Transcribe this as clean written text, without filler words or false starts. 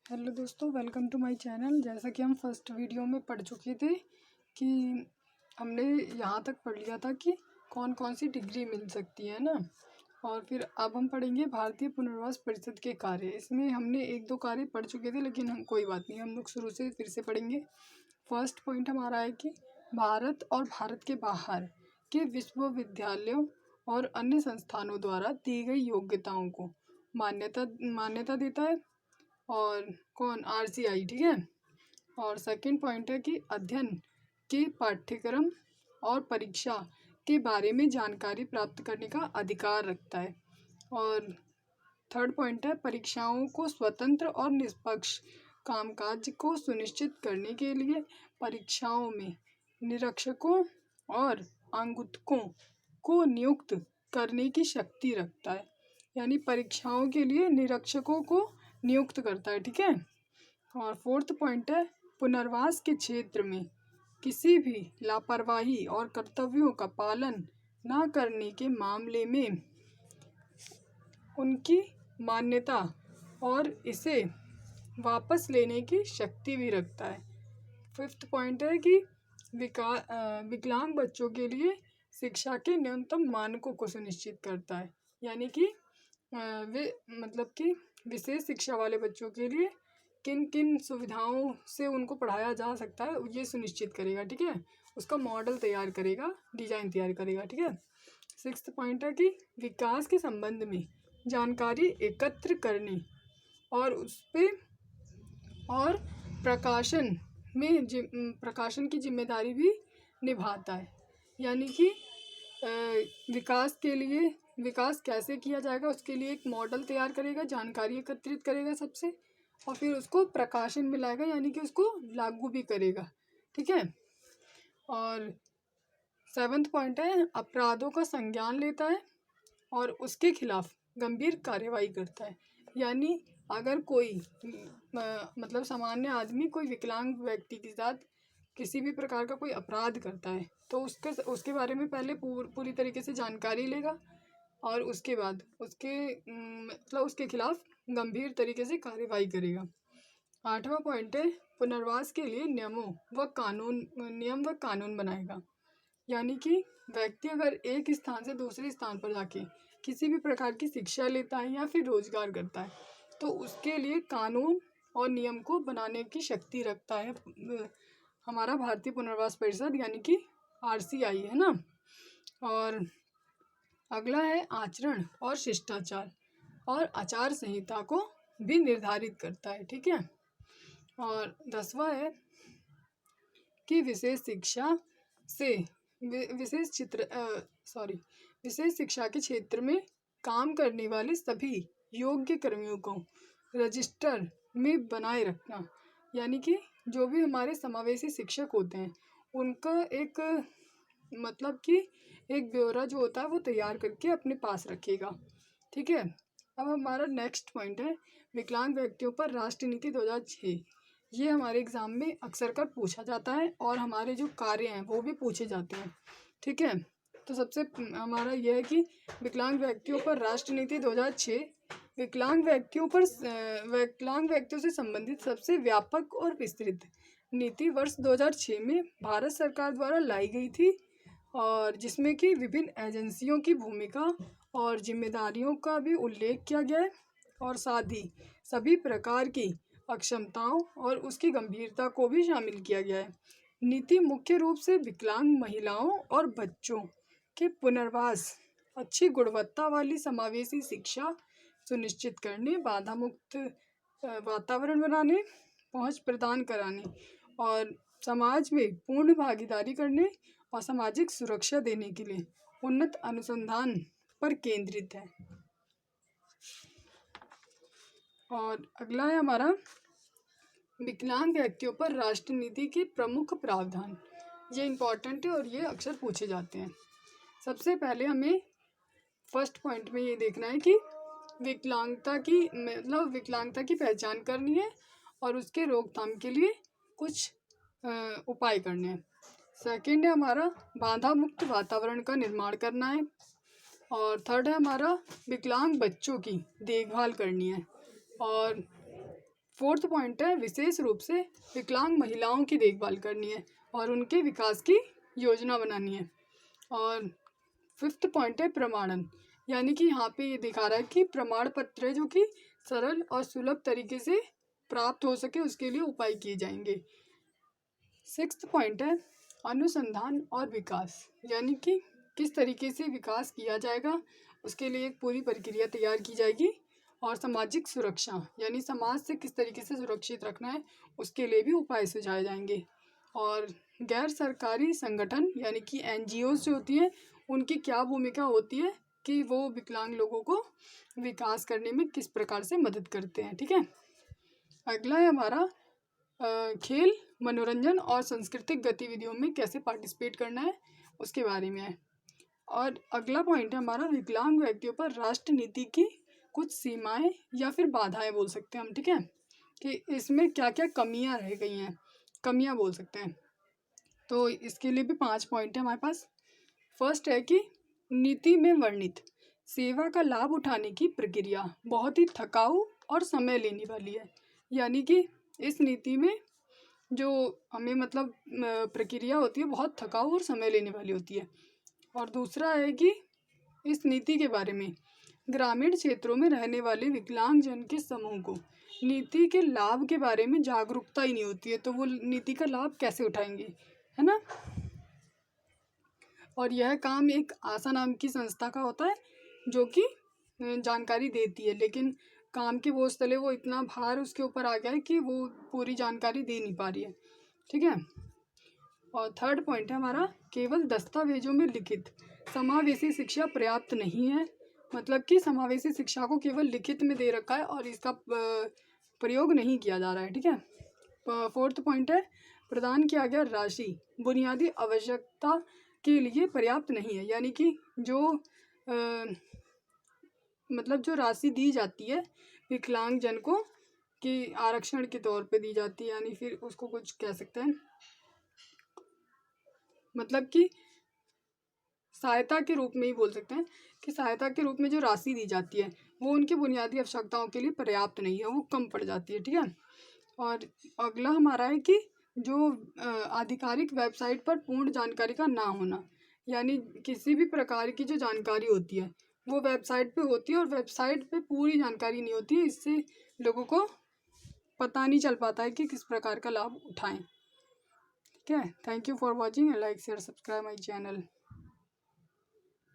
Hello दोस्तों, welcome to my channel. जैसा कि हम फर्स्ट वीडियो में पढ़ चुके थे कि हमने यहाँ तक पढ़ लिया था कि कौन कौन सी डिग्री मिल सकती है ना। और फिर अब हम पढ़ेंगे भारतीय पुनर्वास परिषद के कार्य। इसमें हमने एक दो कार्य पढ़ चुके थे, लेकिन हम कोई बात नहीं, हम लोग शुरू से फिर से पढ़ेंगे। फर्स्ट पॉइंट हमारा है कि भारत और भारत के बाहर के विश्वविद्यालयों और अन्य संस्थानों द्वारा दी गई योग्यताओं को मान्यता देता है। और कौन? RCI, ठीक है। और सेकंड पॉइंट है कि अध्ययन के पाठ्यक्रम और परीक्षा के बारे में जानकारी प्राप्त करने का अधिकार रखता है। और थर्ड पॉइंट है परीक्षाओं को स्वतंत्र और निष्पक्ष कामकाज को सुनिश्चित करने के लिए परीक्षाओं में निरीक्षकों और आगंतुकों को नियुक्त करने की शक्ति रखता है। यानी परीक्षाओं के लिए निरीक्षकों को नियुक्त करता है, ठीक है। और फोर्थ पॉइंट है पुनर्वास के क्षेत्र में किसी भी लापरवाही और कर्तव्यों का पालन न करने के मामले में उनकी मान्यता और इसे वापस लेने की शक्ति भी रखता है। फिफ्थ पॉइंट है कि विकलांग बच्चों के लिए शिक्षा के न्यूनतम मानकों को सुनिश्चित करता है। यानी कि विशेष शिक्षा वाले बच्चों के लिए किन किन सुविधाओं से उनको पढ़ाया जा सकता है ये सुनिश्चित करेगा, ठीक है। उसका मॉडल तैयार करेगा, डिजाइन तैयार करेगा, ठीक है। सिक्स्थ पॉइंट है कि विकास के संबंध में जानकारी एकत्र करने और उस पर और प्रकाशन की जिम्मेदारी भी निभाता है। यानी कि विकास कैसे किया जाएगा उसके लिए एक मॉडल तैयार करेगा, जानकारी एकत्रित करेगा सबसे, और फिर उसको प्रकाशन में लाएगा, यानी कि उसको लागू भी करेगा, ठीक है। और सेवंथ पॉइंट है अपराधों का संज्ञान लेता है और उसके खिलाफ गंभीर कार्रवाई करता है। यानी अगर कोई सामान्य आदमी कोई विकलांग व्यक्ति के साथ किसी भी प्रकार का कोई अपराध करता है तो उसके बारे में पहले पूरी तरीके से जानकारी लेगा और उसके बाद उसके खिलाफ गंभीर तरीके से कार्रवाई करेगा। आठवां पॉइंट है पुनर्वास के लिए नियम व कानून बनाएगा। यानी कि व्यक्ति अगर एक स्थान से दूसरे स्थान पर जाके किसी भी प्रकार की शिक्षा लेता है या फिर रोजगार करता है तो उसके लिए कानून और नियम को बनाने की शक्ति रखता है हमारा भारतीय पुनर्वास परिषद, यानी कि RCI, है ना। और अगला है आचरण और शिष्टाचार और आचार संहिता को भी निर्धारित करता है, ठीक है। और 10वां है कि विशेष शिक्षा के क्षेत्र में काम करने वाले सभी योग्य कर्मियों को रजिस्टर में बनाए रखना। यानी कि जो भी हमारे समावेशी शिक्षक होते हैं उनका एक एक ब्यौरा जो होता है वो तैयार करके अपने पास रखेगा, ठीक है। अब हमारा नेक्स्ट पॉइंट है विकलांग व्यक्तियों पर राष्ट्रीय नीति 2006। ये हमारे एग्जाम में अक्सर कर पूछा जाता है और हमारे जो कार्य हैं वो भी पूछे जाते हैं, ठीक है। तो सबसे हमारा यह है कि विकलांग व्यक्तियों पर राष्ट्रीय नीति 2006 विकलांग व्यक्तियों से संबंधित सबसे व्यापक और विस्तृत नीति वर्ष 2006 में भारत सरकार द्वारा लाई गई थी, और जिसमें कि विभिन्न एजेंसियों की भूमिका और जिम्मेदारियों का भी उल्लेख किया गया है और साथ ही सभी प्रकार की अक्षमताओं और उसकी गंभीरता को भी शामिल किया गया है। नीति मुख्य रूप से विकलांग महिलाओं और बच्चों के पुनर्वास, अच्छी गुणवत्ता वाली समावेशी शिक्षा सुनिश्चित करने, बाधा मुक्त वातावरण बनाने, पहुंच प्रदान कराने और समाज में पूर्ण भागीदारी करने और सामाजिक सुरक्षा देने के लिए उन्नत अनुसंधान पर केंद्रित है। और अगला है हमारा विकलांग व्यक्तियों पर राष्ट्रीय नीति के प्रमुख प्रावधान। ये इम्पोर्टेंट है और ये अक्सर पूछे जाते हैं। सबसे पहले हमें फर्स्ट पॉइंट में ये देखना है कि विकलांगता की पहचान करनी है और उसके रोकथाम के लिए कुछ उपाय करने हैं। सेकंड है हमारा बाधा मुक्त वातावरण का निर्माण करना है। और थर्ड है हमारा विकलांग बच्चों की देखभाल करनी है। और फोर्थ पॉइंट है विशेष रूप से विकलांग महिलाओं की देखभाल करनी है और उनके विकास की योजना बनानी है। और फिफ्थ पॉइंट है प्रमाणन, यानी कि यहाँ पे ये दिखा रहा है कि प्रमाण पत्र है जो कि सरल और सुलभ तरीके से प्राप्त हो सके उसके लिए उपाय किए जाएंगे। सिक्स्थ पॉइंट है अनुसंधान और विकास, यानी कि किस तरीके से विकास किया जाएगा उसके लिए एक पूरी प्रक्रिया तैयार की जाएगी। और सामाजिक सुरक्षा, यानी समाज से किस तरीके से सुरक्षित रखना है उसके लिए भी उपाय सुझाए जाएंगे। और गैर सरकारी संगठन यानी कि NGOs जो होती है उनकी क्या भूमिका होती है कि वो विकलांग लोगों को विकास करने में किस प्रकार से मदद करते हैं। ठीक है, अगला है हमारा खेल, मनोरंजन और सांस्कृतिक गतिविधियों में कैसे पार्टिसिपेट करना है उसके बारे में है। और अगला पॉइंट है हमारा विकलांग व्यक्तियों पर राष्ट्र नीति की कुछ सीमाएं या फिर बाधाएं बोल सकते हैं हम। ठीक है, कि इसमें क्या क्या कमियां रह गई हैं, कमियां बोल सकते हैं। तो इसके लिए भी 5 पॉइंट है हमारे पास। फर्स्ट है कि नीति में वर्णित सेवा का लाभ उठाने की प्रक्रिया बहुत ही थकाऊ और समय लेने वाली है, यानी कि इस नीति में जो हमें मतलब प्रक्रिया होती है बहुत थकाऊ और समय लेने वाली होती है। और दूसरा है कि इस नीति के बारे में ग्रामीण क्षेत्रों में रहने वाले विकलांगजन के समूह को नीति के लाभ के बारे में जागरूकता ही नहीं होती है, तो वो नीति का लाभ कैसे उठाएंगे, है ना। और यह काम एक आशा नाम की संस्था का होता है जो कि जानकारी देती है, लेकिन काम के बोझ तले वो इतना भार उसके ऊपर आ गया है कि वो पूरी जानकारी दे नहीं पा रही है। ठीक है, और थर्ड पॉइंट है हमारा केवल दस्तावेजों में लिखित समावेशी शिक्षा पर्याप्त नहीं है, मतलब कि समावेशी शिक्षा को केवल लिखित में दे रखा है और इसका प्रयोग नहीं किया जा रहा है। ठीक है, फोर्थ पॉइंट है प्रदान किया गया राशि बुनियादी आवश्यकता के लिए पर्याप्त नहीं है, यानी कि जो मतलब जो राशि दी जाती है विकलांगजन को कि आरक्षण के तौर पे दी जाती है, यानी फिर उसको कुछ कह सकते हैं मतलब कि सहायता के रूप में ही बोल सकते हैं कि सहायता के रूप में जो राशि दी जाती है वो उनकी बुनियादी आवश्यकताओं के लिए पर्याप्त नहीं है, वो कम पड़ जाती है। ठीक है, और अगला हमारा है कि जो आधिकारिक वेबसाइट पर पूर्ण जानकारी का ना होना, यानी किसी भी प्रकार की जो जानकारी होती है वो वेबसाइट पे होती है और वेबसाइट पे पूरी जानकारी नहीं होती है, इससे लोगों को पता नहीं चल पाता है कि किस प्रकार का लाभ उठाएं। ठीक है, thank you for watching, like share subscribe my channel.